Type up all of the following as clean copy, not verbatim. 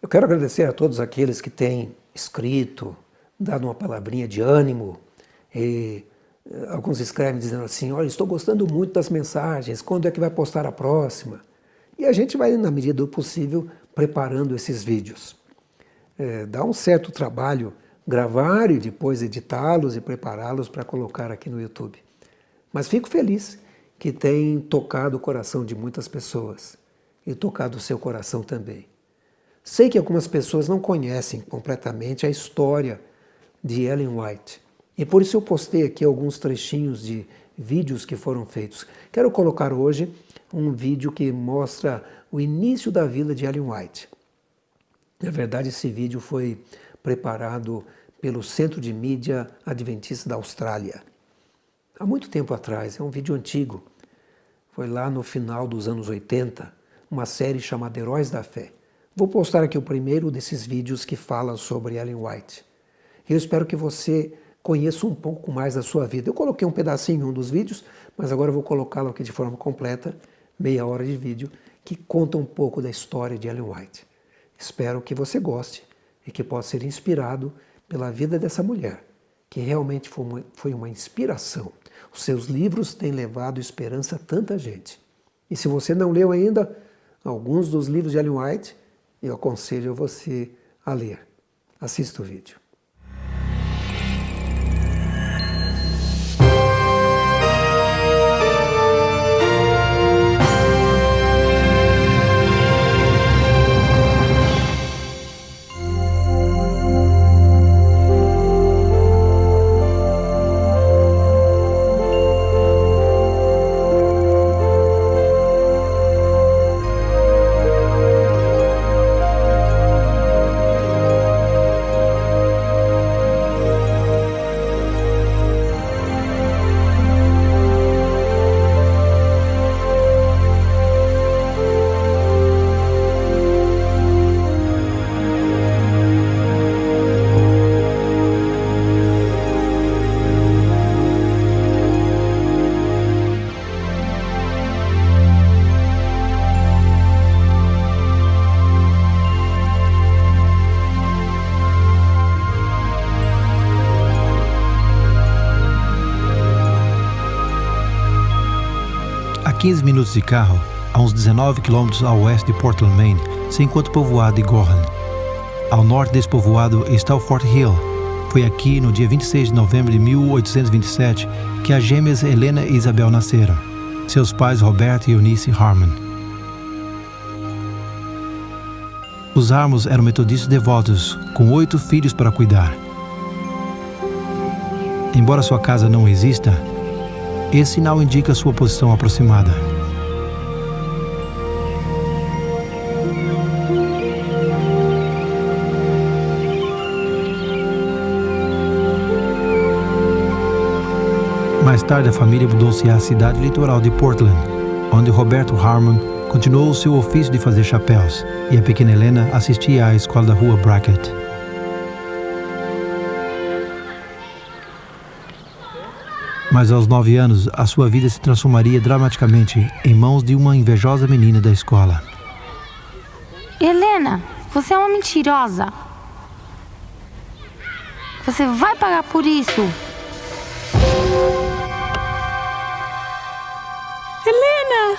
Eu quero agradecer a todos aqueles que têm escrito, dado uma palavrinha de ânimo. E alguns escrevem dizendo assim: olha, estou gostando muito das mensagens, quando é que vai postar a próxima? E a gente vai, na medida do possível, preparando esses vídeos. Dá um certo trabalho gravar e depois editá-los e prepará-los para colocar aqui no YouTube. Mas fico feliz que tem tocado o coração de muitas pessoas e tocado o seu coração também. Sei que algumas pessoas não conhecem completamente a história de Ellen White e por isso eu postei aqui alguns trechinhos de vídeos que foram feitos. Quero colocar hoje um vídeo que mostra o início da vida de Ellen White. Na verdade, esse vídeo foi preparado pelo Centro de Mídia Adventista da Austrália. Há muito tempo atrás, é um vídeo antigo. Foi lá no final dos anos 80, uma série chamada Heróis da Fé. Vou postar aqui o primeiro desses vídeos que fala sobre Ellen White. Eu espero que você conheça um pouco mais da sua vida. Eu coloquei um pedacinho em um dos vídeos, mas agora eu vou colocá-lo aqui de forma completa, meia hora de vídeo, que conta um pouco da história de Ellen White. Espero que você goste e que possa ser inspirado pela vida dessa mulher, que realmente foi uma inspiração. Os seus livros têm levado esperança a tanta gente. E se você não leu ainda alguns dos livros de Ellen White, eu aconselho você a ler. Assista o vídeo. A 15 minutos de carro, a uns 19 quilômetros ao oeste de Portland, Maine, se encontra o povoado de Gorham. Ao norte desse povoado está o Fort Hill. Foi aqui, no dia 26 de novembro de 1827, que as gêmeas Helena e Isabel nasceram. Seus pais, Roberto e Eunice Harmon. Os Harmons eram metodistas devotos, com 8 filhos para cuidar. Embora sua casa não exista, esse sinal indica sua posição aproximada. Mais tarde, a família mudou-se à cidade litoral de Portland, onde Roberto Harmon continuou o seu ofício de fazer chapéus, e a pequena Helena assistia à escola da rua Brackett. Mas aos 9 anos, a sua vida se transformaria dramaticamente em mãos de uma invejosa menina da escola. Helena, você é uma mentirosa. Você vai pagar por isso. Helena!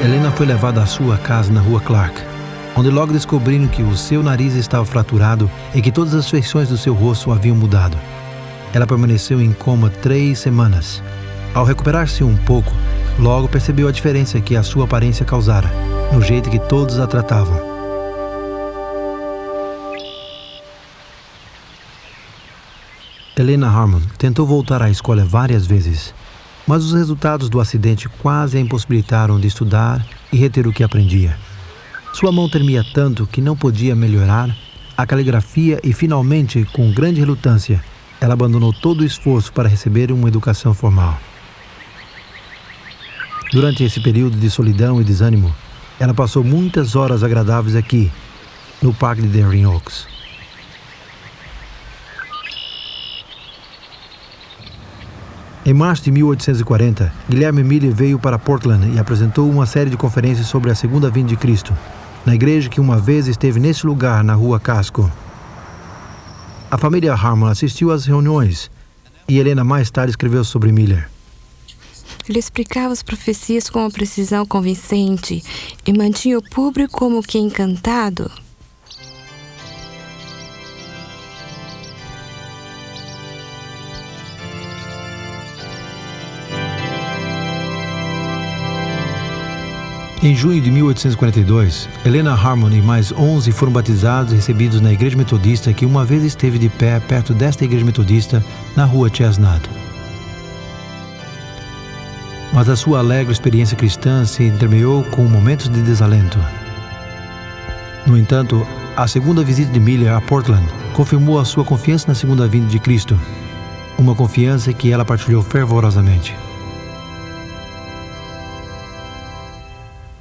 Helena foi levada à sua casa na rua Clark, onde logo descobriram que o seu nariz estava fraturado e que todas as feições do seu rosto haviam mudado. Ela permaneceu em coma 3 semanas. Ao recuperar-se um pouco, logo percebeu a diferença que a sua aparência causara, no jeito que todos a tratavam. Helena Harmon tentou voltar à escola várias vezes, mas os resultados do acidente quase a impossibilitaram de estudar e reter o que aprendia. Sua mão tremia tanto que não podia melhorar a caligrafia e, finalmente, com grande relutância, ela abandonou todo o esforço para receber uma educação formal. Durante esse período de solidão e desânimo, ela passou muitas horas agradáveis aqui, no Parque de Darien Oaks. Em março de 1840, Guilherme Miller veio para Portland e apresentou uma série de conferências sobre a segunda vinda de Cristo, na igreja que uma vez esteve nesse lugar, na rua Casco. A família Harmon assistiu às reuniões e Helena mais tarde escreveu sobre Miller. Ele explicava as profecias com uma precisão convincente e mantinha o público como que encantado. Em junho de 1842, Helena Harmon e mais 11 foram batizados e recebidos na igreja metodista que uma vez esteve de pé perto desta igreja metodista na rua Chestnut. Mas a sua alegre experiência cristã se entremeou com momentos de desalento. No entanto, a segunda visita de Miller a Portland confirmou a sua confiança na segunda vinda de Cristo, uma confiança que ela partilhou fervorosamente.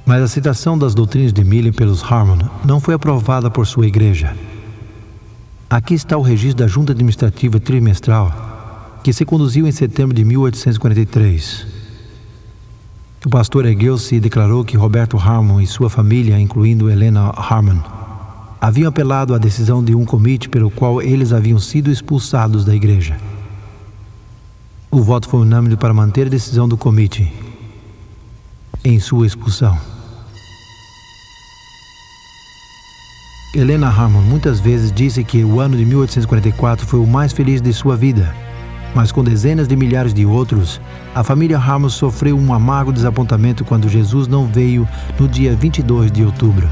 Mas a aceitação das doutrinas de Miller pelos Harmon não foi aprovada por sua igreja. Aqui está o registro da junta administrativa trimestral, que se conduziu em setembro de 1843. O pastor ergueu-se e declarou que Roberto Harmon e sua família, incluindo Helena Harmon, haviam apelado à decisão de um comitê pelo qual eles haviam sido expulsados da igreja. O voto foi unânime para manter a decisão do comitê em sua expulsão. Helena Harmon muitas vezes disse que o ano de 1844 foi o mais feliz de sua vida, mas com dezenas de milhares de outros, a família Harmon sofreu um amargo desapontamento quando Jesus não veio no dia 22 de outubro.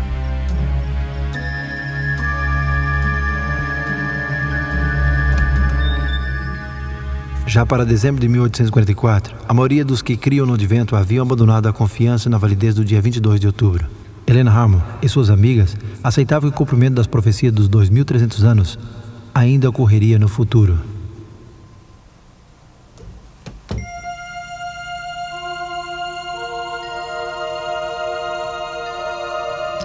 Já para dezembro de 1844, a maioria dos que criam no advento haviam abandonado a confiança na validez do dia 22 de outubro. Helena Harmon e suas amigas aceitavam que o cumprimento das profecias dos 2.300 anos ainda ocorreria no futuro.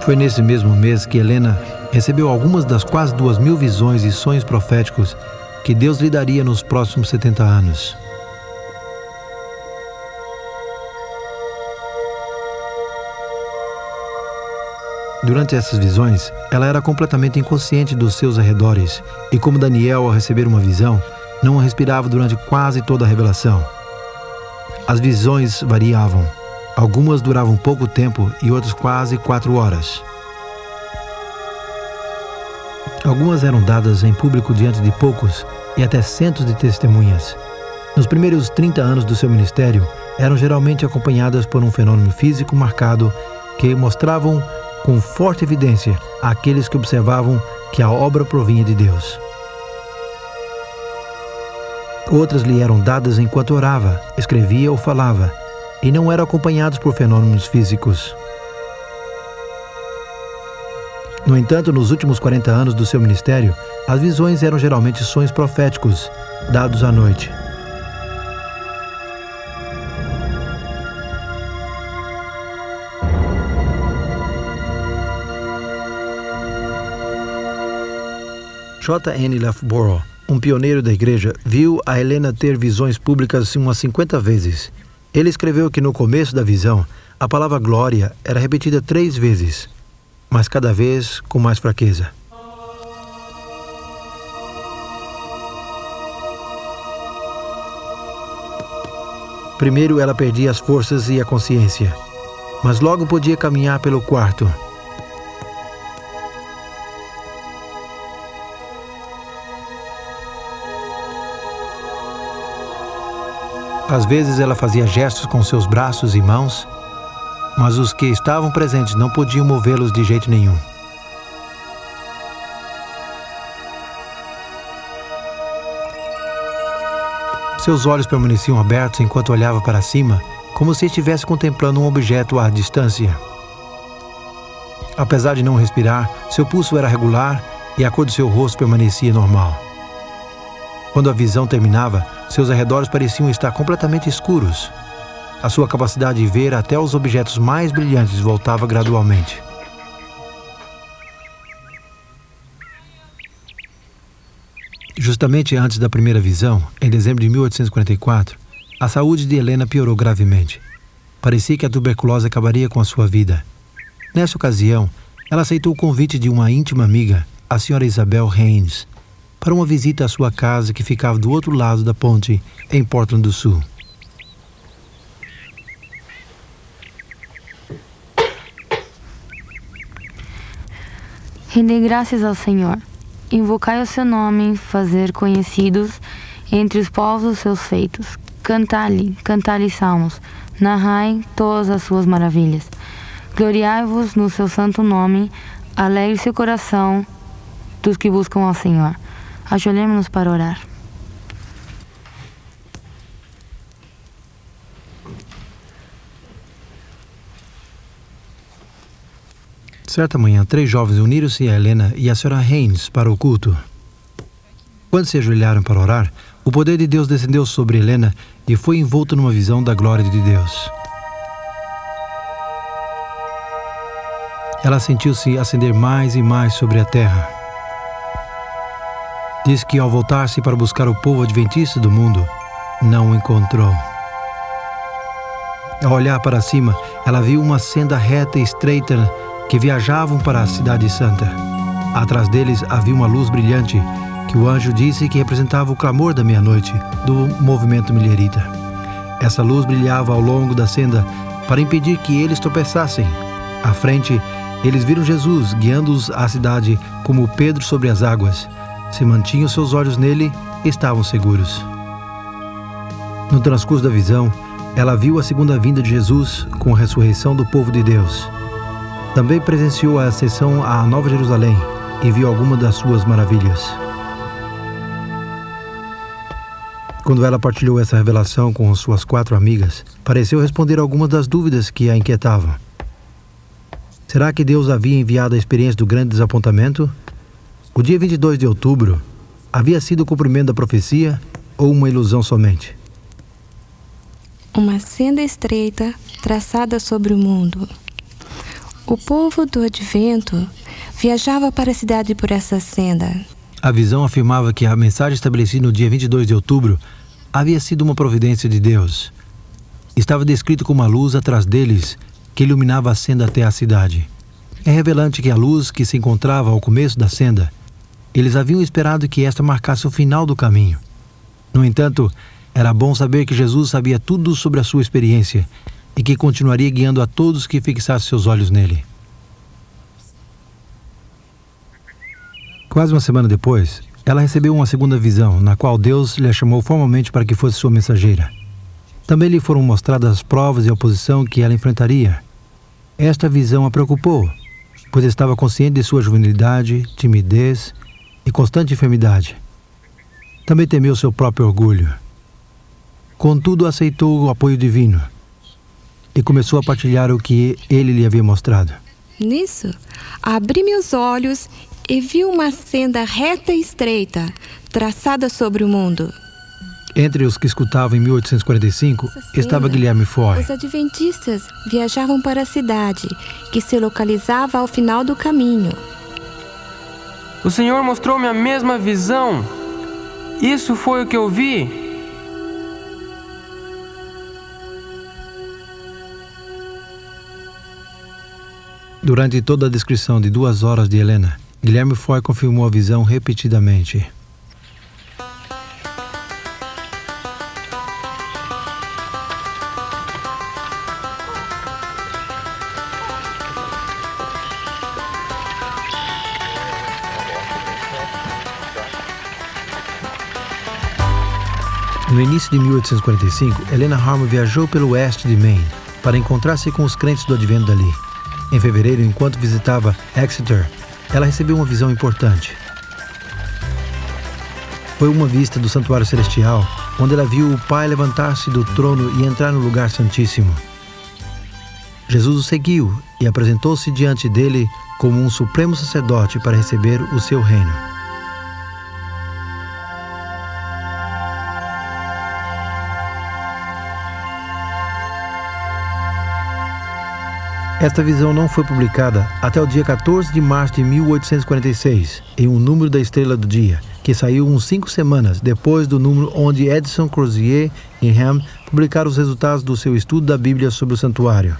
Foi nesse mesmo mês que Helena recebeu algumas das quase 2.000 visões e sonhos proféticos que Deus lhe daria nos próximos 70 anos. Durante essas visões, ela era completamente inconsciente dos seus arredores e, como Daniel, ao receber uma visão, não respirava durante quase toda a revelação. As visões variavam. Algumas duravam pouco tempo e outras quase 4 horas. Algumas eram dadas em público diante de poucos e até centos de testemunhas. Nos primeiros 30 anos do seu ministério, eram geralmente acompanhadas por um fenômeno físico marcado que mostravam com forte evidência àqueles que observavam que a obra provinha de Deus. Outras lhe eram dadas enquanto orava, escrevia ou falava, e não eram acompanhados por fenômenos físicos. No entanto, nos últimos 40 anos do seu ministério, as visões eram geralmente sonhos proféticos, dados à noite. J. N. Loughborough, um pioneiro da igreja, viu a Helena ter visões públicas umas 50 vezes. Ele escreveu que no começo da visão, a palavra glória era repetida 3 vezes, mas cada vez com mais fraqueza. Primeiro ela perdia as forças e a consciência, mas logo podia caminhar pelo quarto. Às vezes ela fazia gestos com seus braços e mãos, mas os que estavam presentes não podiam movê-los de jeito nenhum. Seus olhos permaneciam abertos enquanto olhava para cima, como se estivesse contemplando um objeto à distância. Apesar de não respirar, seu pulso era regular e a cor do seu rosto permanecia normal. Quando a visão terminava, seus arredores pareciam estar completamente escuros. A sua capacidade de ver até os objetos mais brilhantes voltava gradualmente. Justamente antes da primeira visão, em dezembro de 1844, a saúde de Helena piorou gravemente. Parecia que a tuberculose acabaria com a sua vida. Nessa ocasião, ela aceitou o convite de uma íntima amiga, a senhora Isabel Haynes, para uma visita à sua casa que ficava do outro lado da ponte, em Portland do Sul. Rendei graças ao Senhor. Invocai o seu nome, fazer conhecidos entre os povos os seus feitos. Cantai-lhe salmos, narrai todas as suas maravilhas. Gloriai-vos no seu santo nome, alegre-se o coração dos que buscam ao Senhor. Ajoelhemo-nos para orar. Certa manhã, 3 jovens uniram-se a Helena e a senhora Haynes para o culto. Quando se ajoelharam para orar, o poder de Deus descendeu sobre Helena e foi envolto numa visão da glória de Deus. Ela sentiu-se ascender mais e mais sobre a terra. Diz que ao voltar-se para buscar o povo adventista do mundo, não o encontrou. Ao olhar para cima, ela viu uma senda reta e estreita que viajavam para a Cidade Santa. Atrás deles havia uma luz brilhante que o anjo disse que representava o clamor da meia-noite do movimento millerita. Essa luz brilhava ao longo da senda para impedir que eles tropeçassem. À frente, eles viram Jesus guiando-os à cidade como Pedro sobre as águas. Se mantinham seus olhos nele, estavam seguros. No transcurso da visão, ela viu a segunda vinda de Jesus com a ressurreição do povo de Deus. Também presenciou a ascensão à Nova Jerusalém e viu algumas das suas maravilhas. Quando ela partilhou essa revelação com suas 4 amigas, pareceu responder algumas das dúvidas que a inquietavam. Será que Deus havia enviado a experiência do grande desapontamento? O dia 22 de outubro havia sido o cumprimento da profecia ou uma ilusão somente? Uma senda estreita traçada sobre o mundo. O povo do Advento viajava para a cidade por essa senda. A visão afirmava que a mensagem estabelecida no dia 22 de outubro havia sido uma providência de Deus. Estava descrito como a luz atrás deles que iluminava a senda até a cidade. É revelante que a luz que se encontrava ao começo da senda, eles haviam esperado que esta marcasse o final do caminho. No entanto, era bom saber que Jesus sabia tudo sobre a sua experiência e que continuaria guiando a todos que fixassem seus olhos nele. Quase uma semana depois, ela recebeu uma segunda visão, na qual Deus lhe chamou formalmente para que fosse sua mensageira. Também lhe foram mostradas as provas e a oposição que ela enfrentaria. Esta visão a preocupou, pois estava consciente de sua juvenilidade, timidez e constante enfermidade. Também temeu seu próprio orgulho. Contudo, aceitou o apoio divino e começou a partilhar o que ele lhe havia mostrado. Nisso, abri meus olhos e vi uma senda reta e estreita, traçada sobre o mundo. Entre os que escutavam em 1845 estava Guilherme Foy. Os adventistas viajavam para a cidade, que se localizava ao final do caminho. O Senhor mostrou-me a mesma visão. Isso foi o que eu vi. Durante toda a descrição de 2 horas de Helena, Guilherme Foy confirmou a visão repetidamente. No início de 1845, Helena Harmon viajou pelo oeste de Maine para encontrar-se com os crentes do advento dali. Em fevereiro, enquanto visitava Exeter, ela recebeu uma visão importante. Foi uma vista do Santuário Celestial, onde ela viu o Pai levantar-se do trono e entrar no lugar santíssimo. Jesus o seguiu e apresentou-se diante dele como um supremo sacerdote para receber o seu reino. Esta visão não foi publicada até o dia 14 de março de 1846, em um número da Estrela do Dia, que saiu uns 5 semanas depois do número onde Edson Crozier e Ham publicar os resultados do seu estudo da Bíblia sobre o santuário.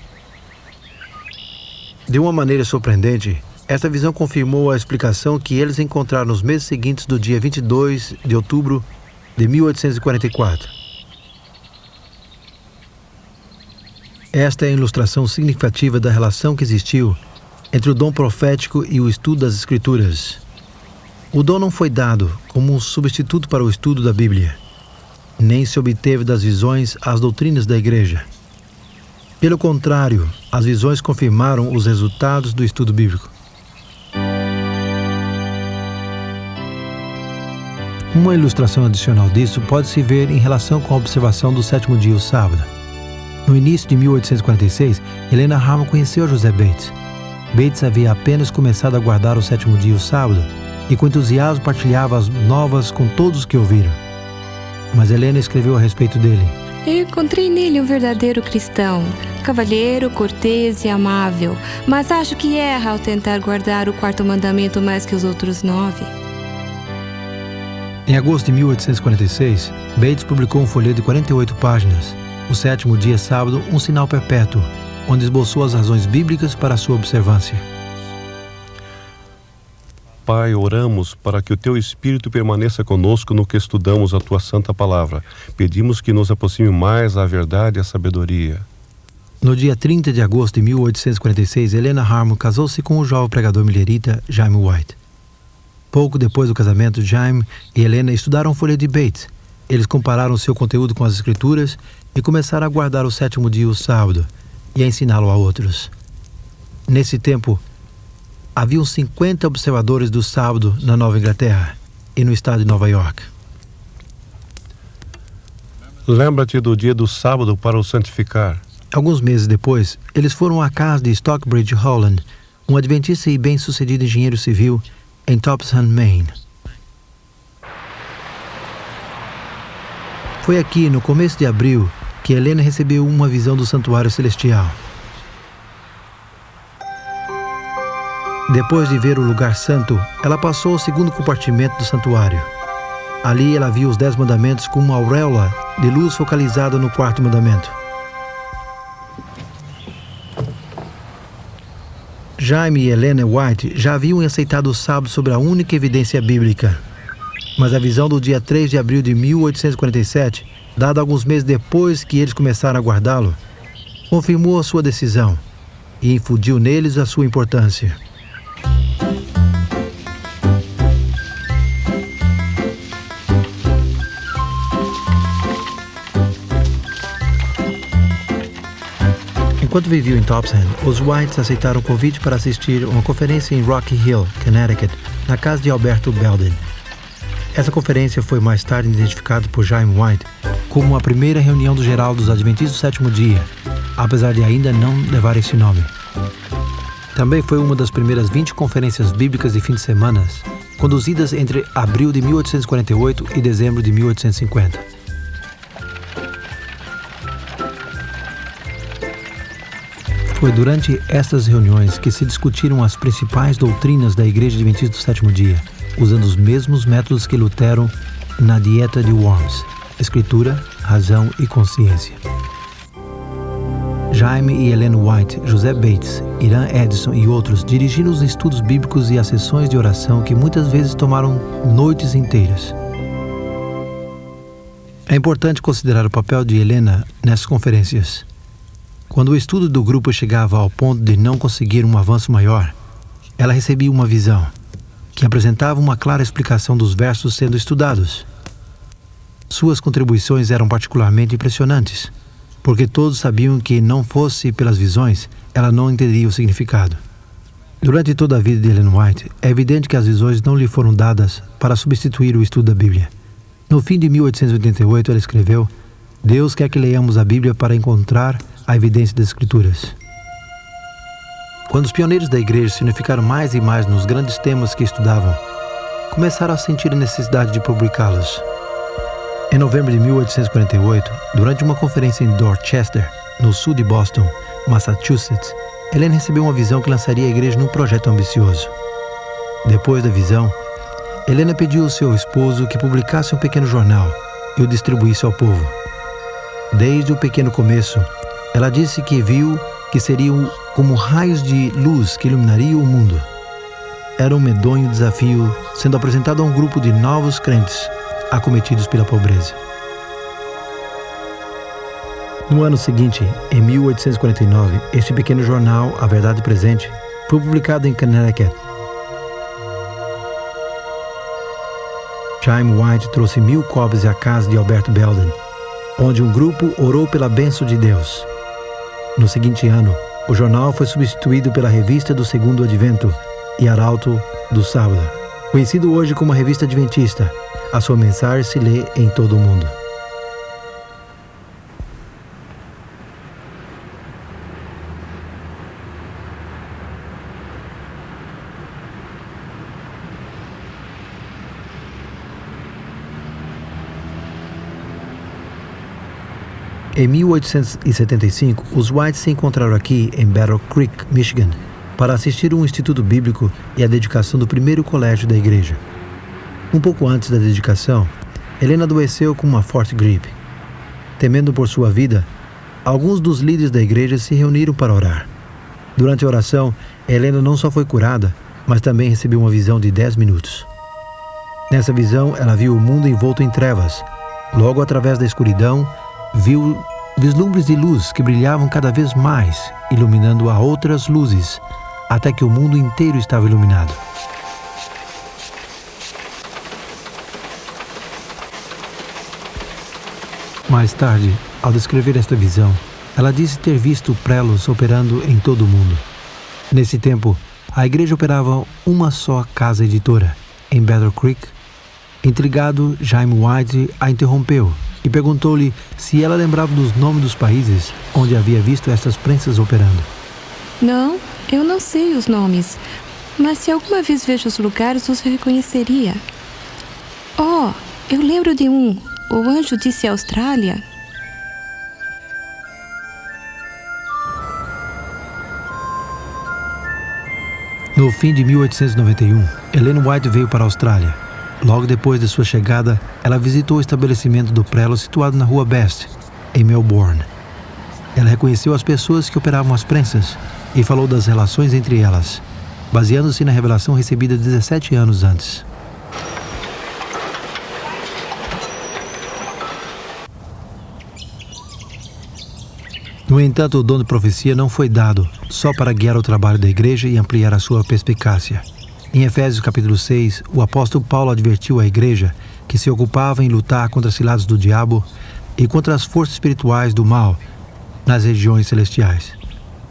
De uma maneira surpreendente, esta visão confirmou a explicação que eles encontraram nos meses seguintes do dia 22 de outubro de 1844. Esta é a ilustração significativa da relação que existiu entre o dom profético e o estudo das Escrituras. O dom não foi dado como um substituto para o estudo da Bíblia, nem se obteve das visões as doutrinas da Igreja. Pelo contrário, as visões confirmaram os resultados do estudo bíblico. Uma ilustração adicional disso pode-se ver em relação com a observação do sétimo dia, o sábado. No início de 1846, Helena Harmon conheceu José Bates. Bates havia apenas começado a guardar o sétimo dia, o sábado, e com entusiasmo partilhava as novas com todos os que ouviram. Mas Helena escreveu a respeito dele: Eu encontrei nele um verdadeiro cristão, cavalheiro, cortês e amável, mas acho que erra ao tentar guardar o quarto mandamento mais que os outros 9. Em agosto de 1846, Bates publicou um folheto de 48 páginas, O Sétimo Dia Sábado, um sinal perpétuo, onde esboçou as razões bíblicas para a sua observância. Pai, oramos para que o Teu Espírito permaneça conosco no que estudamos a Tua Santa Palavra. Pedimos que nos aproxime mais à verdade e à sabedoria. No dia 30 de agosto de 1846, Helena Harmon casou-se com o jovem pregador millerita Jaime White. Pouco depois do casamento, Jaime e Helena estudaram o folheto de Bates. Eles compararam seu conteúdo com as Escrituras e começaram a guardar o sétimo dia, o sábado, e a ensiná-lo a outros. Nesse tempo, haviam 50 observadores do sábado na Nova Inglaterra e no estado de Nova York. Lembra-te do dia do sábado para o santificar. Alguns meses depois, eles foram à casa de Stockbridge Holland, um adventista e bem-sucedido engenheiro civil em Topsham, Maine. Foi aqui, no começo de abril, que Helena recebeu uma visão do santuário celestial. Depois de ver o lugar santo, ela passou ao segundo compartimento do santuário. Ali ela viu os 10 mandamentos com uma auréola de luz focalizada no quarto mandamento. Jaime e Helena White já haviam aceitado o sábado sobre a única evidência bíblica. Mas a visão do dia 3 de abril de 1847, dada alguns meses depois que eles começaram a guardá-lo, confirmou a sua decisão e infundiu neles a sua importância. Enquanto viviam em Topsham, os Whites aceitaram o convite para assistir a uma conferência em Rocky Hill, Connecticut, na casa de Alberto Belden. Essa conferência foi mais tarde identificada por Jaime White como a primeira reunião do geral dos Adventistas do Sétimo Dia, apesar de ainda não levar esse nome. Também foi uma das primeiras 20 conferências bíblicas de fim de semana, conduzidas entre abril de 1848 e dezembro de 1850. Foi durante estas reuniões que se discutiram as principais doutrinas da Igreja Adventista do Sétimo Dia, usando os mesmos métodos que Lutero na Dieta de Worms: Escritura, Razão e Consciência. Jaime e Helena White, José Bates, Irã Edson e outros dirigiram os estudos bíblicos e as sessões de oração que muitas vezes tomaram noites inteiras. É importante considerar o papel de Helena nessas conferências. Quando o estudo do grupo chegava ao ponto de não conseguir um avanço maior, ela recebia uma visão que apresentava uma clara explicação dos versos sendo estudados. Suas contribuições eram particularmente impressionantes, porque todos sabiam que, não fosse pelas visões, ela não entenderia o significado. Durante toda a vida de Ellen White, é evidente que as visões não lhe foram dadas para substituir o estudo da Bíblia. No fim de 1888, ela escreveu: Deus quer que leiamos a Bíblia para encontrar a evidência das Escrituras. Quando os pioneiros da igreja se unificaram mais e mais nos grandes temas que estudavam, começaram a sentir a necessidade de publicá-los. Em novembro de 1848, durante uma conferência em Dorchester, no sul de Boston, Massachusetts, Helena recebeu uma visão que lançaria a igreja num projeto ambicioso. Depois da visão, Helena pediu ao seu esposo que publicasse um pequeno jornal e o distribuísse ao povo. Desde o pequeno começo, ela disse que viu que seriam como raios de luz que iluminariam o mundo. Era um medonho desafio sendo apresentado a um grupo de novos crentes acometidos pela pobreza. No ano seguinte, em 1849, este pequeno jornal, A Verdade Presente, foi publicado em Connecticut. Chaim White trouxe 1000 cópias à casa de Alberto Belden, onde um grupo orou pela bênção de Deus. No seguinte ano, o jornal foi substituído pela Revista do Segundo Advento e Arauto do Sábado. Conhecido hoje como a Revista Adventista, a sua mensagem se lê em todo o mundo. Em 1875, os Whites se encontraram aqui em Battle Creek, Michigan, para assistir a um instituto bíblico e a dedicação do primeiro colégio da igreja. Um pouco antes da dedicação, Helena adoeceu com uma forte gripe. Temendo por sua vida, alguns dos líderes da igreja se reuniram para orar. Durante a oração, Helena não só foi curada, mas também recebeu uma visão de 10 minutos. Nessa visão, ela viu o mundo envolto em trevas. Logo, através da escuridão, viu vislumbres de luz que brilhavam cada vez mais, iluminando a outras luzes, até que o mundo inteiro estava iluminado. Mais tarde, ao descrever esta visão, ela disse ter visto prélos operando em todo o mundo. Nesse tempo, a igreja operava uma só casa editora, em Battle Creek. Intrigado, Chaim White a interrompeu e perguntou-lhe se ela lembrava dos nomes dos países onde havia visto estas prensas operando. Não, eu não sei os nomes, mas se alguma vez vejo os lugares, os reconheceria. Oh, eu lembro de um. O anjo disse Austrália. No fim de 1891, Ellen White veio para a Austrália. Logo depois de sua chegada, ela visitou o estabelecimento do prelo situado na Rua Best, em Melbourne. Ela reconheceu as pessoas que operavam as prensas e falou das relações entre elas, baseando-se na revelação recebida 17 anos antes. No entanto, o dom de profecia não foi dado só para guiar o trabalho da igreja e ampliar a sua perspicácia. Em Efésios capítulo 6, o apóstolo Paulo advertiu a igreja que se ocupava em lutar contra as ciladas do diabo e contra as forças espirituais do mal nas regiões celestiais.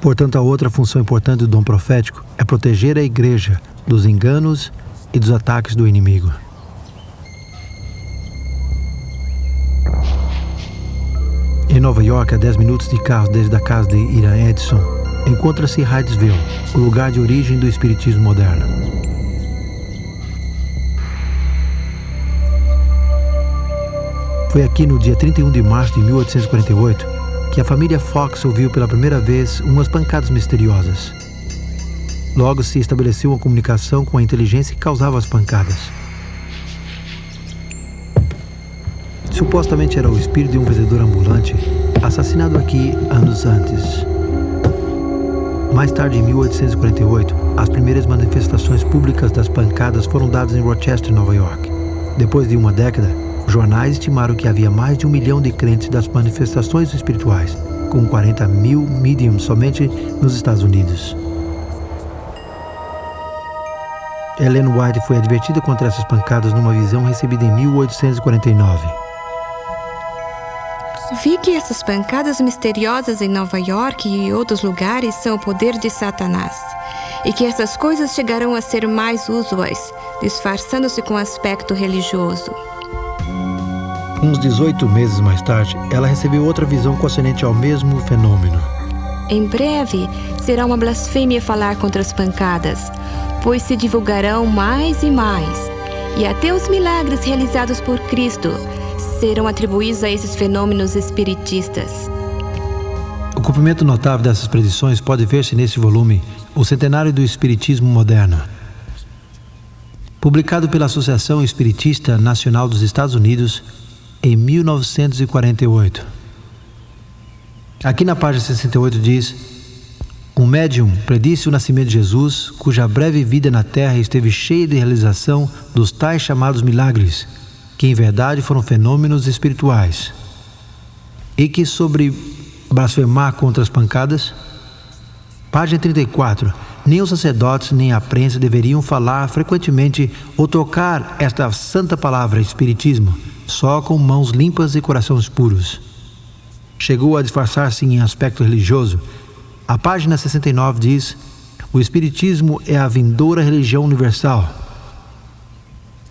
Portanto, a outra função importante do dom profético é proteger a igreja dos enganos e dos ataques do inimigo. Em Nova York, a 10 minutos de carro desde a casa de Ira Edson, encontra-se Hydesville, o lugar de origem do espiritismo moderno. Foi aqui no dia 31 de março de 1848 que a família Fox ouviu pela primeira vez umas pancadas misteriosas. Logo se estabeleceu uma comunicação com a inteligência que causava as pancadas. Supostamente era o espírito de um vendedor ambulante assassinado aqui anos antes. Mais tarde, em 1848, as primeiras manifestações públicas das pancadas foram dadas em Rochester, Nova York. Depois de uma década, os jornais estimaram que havia mais de 1 milhão de crentes das manifestações espirituais, com 40 mil mediums somente nos Estados Unidos. Ellen White foi advertida contra essas pancadas numa visão recebida em 1849. Vi que essas pancadas misteriosas em Nova York e outros lugares são o poder de Satanás, e que essas coisas chegarão a ser mais usuais, disfarçando-se com aspecto religioso. Uns 18 meses mais tarde, ela recebeu outra visão concernente ao mesmo fenômeno. Em breve, será uma blasfêmia falar contra as pancadas, pois se divulgarão mais e mais, e até os milagres realizados por Cristo serão atribuídos a esses fenômenos espiritistas. O cumprimento notável dessas predições pode ver-se nesse volume, O Centenário do Espiritismo Moderno, publicado pela Associação Espiritista Nacional dos Estados Unidos em 1948. Aqui na página 68 diz: um médium predisse o nascimento de Jesus, cuja breve vida na terra esteve cheia de realização dos tais chamados milagres, que em verdade foram fenômenos espirituais. E que sobre blasfemar contra as pancadas? Página 34. Nem os sacerdotes nem a prensa deveriam falar frequentemente ou tocar esta santa palavra espiritismo, só com mãos limpas e corações puros. Chegou a disfarçar-se em aspecto religioso. A página 69 diz: o espiritismo é a vindoura religião universal.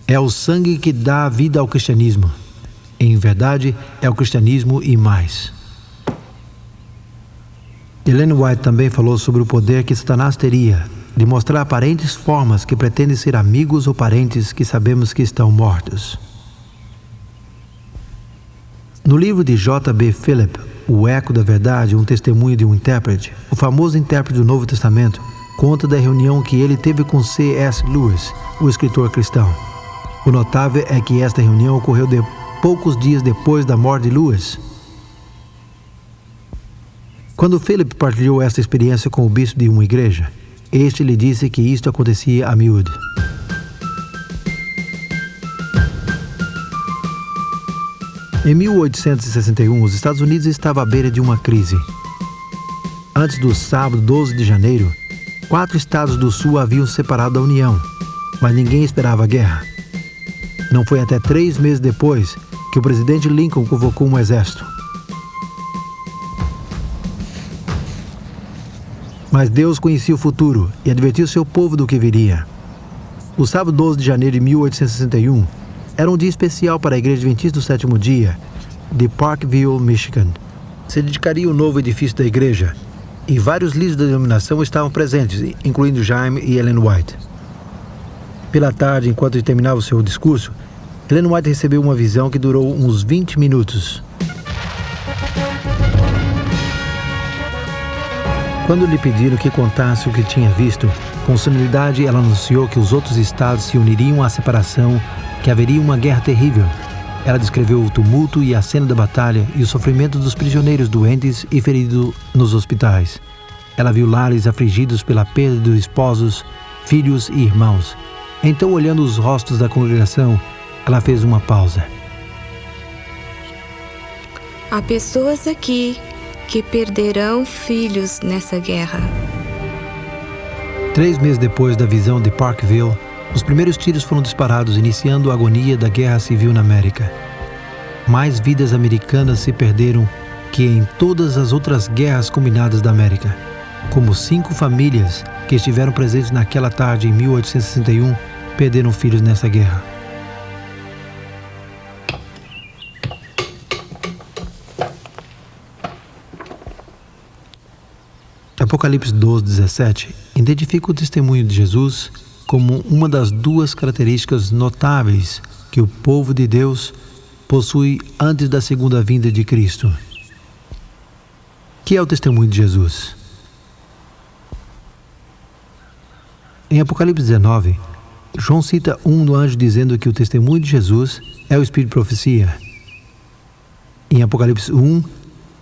É o sangue que dá vida ao cristianismo. Em verdade, é o cristianismo e mais. Ellen White também falou sobre o poder que Satanás teria de mostrar aparentes formas que pretendem ser amigos ou parentes que sabemos que estão mortos. No livro de J.B. Philip, O Eco da Verdade, um testemunho de um intérprete, o famoso intérprete do Novo Testamento conta da reunião que ele teve com C.S. Lewis, o escritor cristão. O notável é que esta reunião ocorreu poucos dias depois da morte de Lewis. Quando Philip partilhou esta experiência com o bispo de uma igreja, este lhe disse que isto acontecia a miúde. Em 1861, os Estados Unidos estavam à beira de uma crise. Antes do sábado 12 de janeiro, 4 estados do sul haviam se separado da União, mas ninguém esperava a guerra. Não foi até 3 meses depois que o presidente Lincoln convocou um exército. Mas Deus conhecia o futuro e advertiu seu povo do que viria. O sábado 12 de janeiro de 1861 era um dia especial para a Igreja Adventista do Sétimo Dia, de Parkville, Michigan. Se dedicaria o novo edifício da igreja, e vários líderes da denominação estavam presentes, incluindo Jaime e Ellen White. Pela tarde, enquanto ele terminava o seu discurso, Ellen White recebeu uma visão que durou uns 20 minutos. Quando lhe pediram que contasse o que tinha visto, com solenidade ela anunciou que os outros estados se uniriam à separação, que haveria uma guerra terrível. Ela descreveu o tumulto e a cena da batalha e o sofrimento dos prisioneiros doentes e feridos nos hospitais. Ela viu lares afligidos pela perda dos esposos, filhos e irmãos. Então, olhando os rostos da congregação, ela fez uma pausa. Há pessoas aqui que perderão filhos nessa guerra. 3 meses depois da visão de Parkville, os primeiros tiros foram disparados, iniciando a agonia da Guerra Civil na América. Mais vidas americanas se perderam que em todas as outras guerras combinadas da América. Como 5 famílias que estiveram presentes naquela tarde em 1861 perderam filhos nessa guerra. Apocalipse 12:17 identifica o testemunho de Jesus como uma das 2 características notáveis que o povo de Deus possui antes da segunda vinda de Cristo. Que é o testemunho de Jesus? Em Apocalipse 19, João cita do anjo dizendo que o testemunho de Jesus é o Espírito de profecia. Em Apocalipse 1,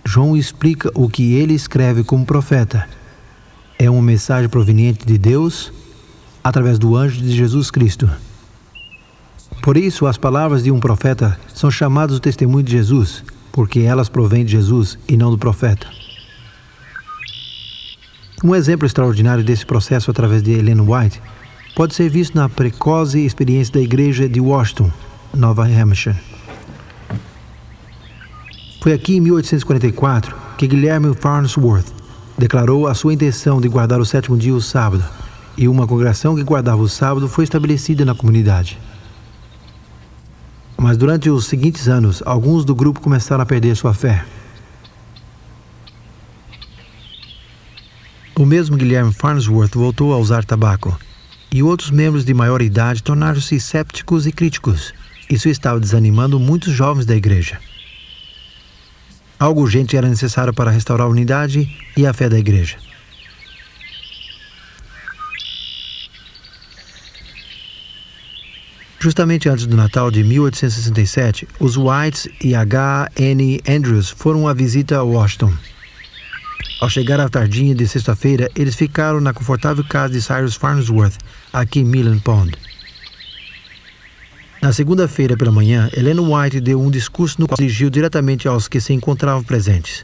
João explica o que ele escreve como profeta. É uma mensagem proveniente de Deus através do anjo de Jesus Cristo. Por isso, as palavras de um profeta são chamadas o testemunho de Jesus, porque elas provêm de Jesus e não do profeta. Um exemplo extraordinário desse processo através de Ellen White pode ser visto na precoce experiência da igreja de Washington, Nova Hampshire. Foi aqui em 1844 que Guilherme Farnsworth declarou a sua intenção de guardar o 7º dia, o sábado, e uma congregação que guardava o sábado foi estabelecida na comunidade. Mas durante os seguintes anos, alguns do grupo começaram a perder sua fé. O mesmo Guilherme Farnsworth voltou a usar tabaco, e outros membros de maior idade tornaram-se céticos e críticos. Isso estava desanimando muitos jovens da igreja. Algo urgente era necessário para restaurar a unidade e a fé da igreja. Justamente antes do Natal de 1867, os Whites e H. N. Andrews foram à visita a Washington. Ao chegar à tardinha de sexta-feira, eles ficaram na confortável casa de Cyrus Farnsworth, aqui em Millen Pond. Na segunda-feira pela manhã, Ellen White deu um discurso no qual dirigiu diretamente aos que se encontravam presentes.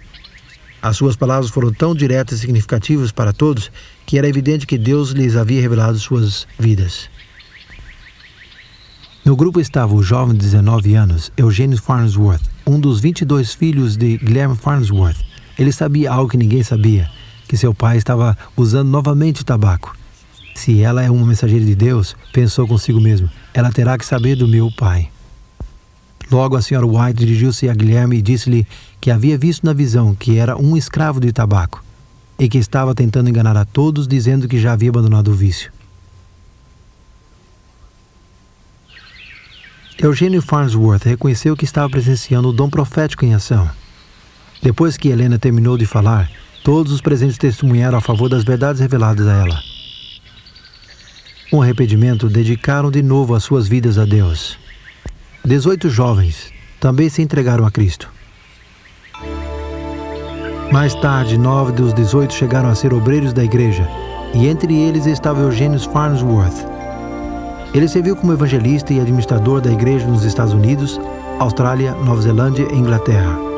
As suas palavras foram tão diretas e significativas para todos que era evidente que Deus lhes havia revelado suas vidas. No grupo estava o jovem de 19 anos, Eugênio Farnsworth, um dos 22 filhos de Guilherme Farnsworth. Ele sabia algo que ninguém sabia, que seu pai estava usando novamente tabaco. Se ela é uma mensageira de Deus, pensou consigo mesmo, ela terá que saber do meu pai. Logo a senhora White dirigiu-se a Guilherme e disse-lhe que havia visto na visão que era um escravo de tabaco e que estava tentando enganar a todos dizendo que já havia abandonado o vício. Eugênio Farnsworth reconheceu que estava presenciando o dom profético em ação. Depois que Helena terminou de falar, todos os presentes testemunharam a favor das verdades reveladas a ela. Com arrependimento, dedicaram de novo as suas vidas a Deus. 18 jovens também se entregaram a Cristo. Mais tarde, 9 dos 18 chegaram a ser obreiros da igreja, e entre eles estava Eugênio Farnsworth. Ele serviu como evangelista e administrador da igreja nos Estados Unidos, Austrália, Nova Zelândia e Inglaterra.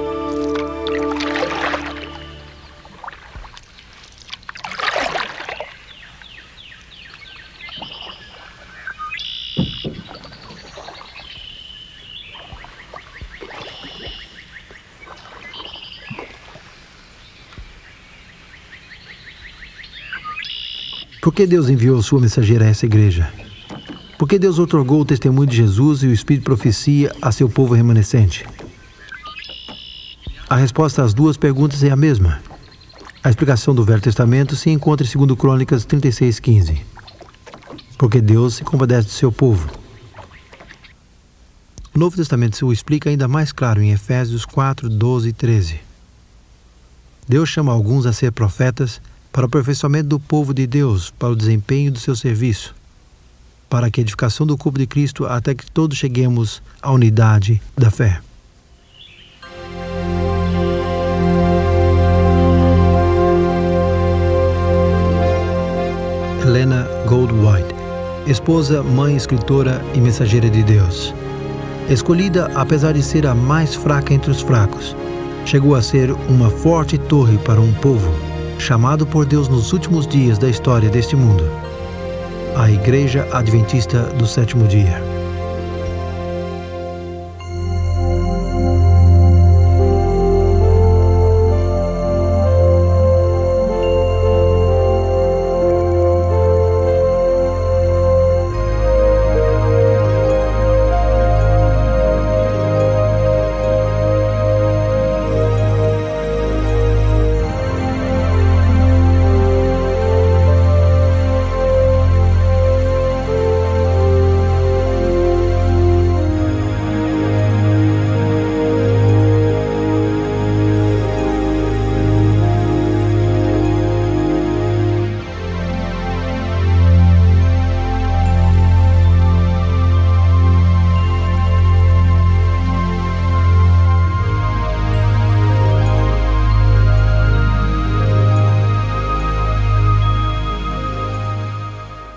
Por que Deus enviou sua mensageira a essa igreja? Por que Deus outorgou o testemunho de Jesus e o Espírito de profecia a seu povo remanescente? A resposta às duas perguntas é a mesma. A explicação do Velho Testamento se encontra em 2 Crônicas 36:15. Porque Deus se compadece do seu povo. O Novo Testamento se o explica ainda mais claro em Efésios 4:12 e 13. Deus chama alguns a ser profetas para o aperfeiçoamento do povo de Deus, para o desempenho do seu serviço, para a edificação do corpo de Cristo até que todos cheguemos à unidade da fé. Helena Gold White, esposa, mãe, escritora e mensageira de Deus. Escolhida apesar de ser a mais fraca entre os fracos, chegou a ser uma forte torre para um povo chamado por Deus nos últimos dias da história deste mundo, a Igreja Adventista do Sétimo Dia.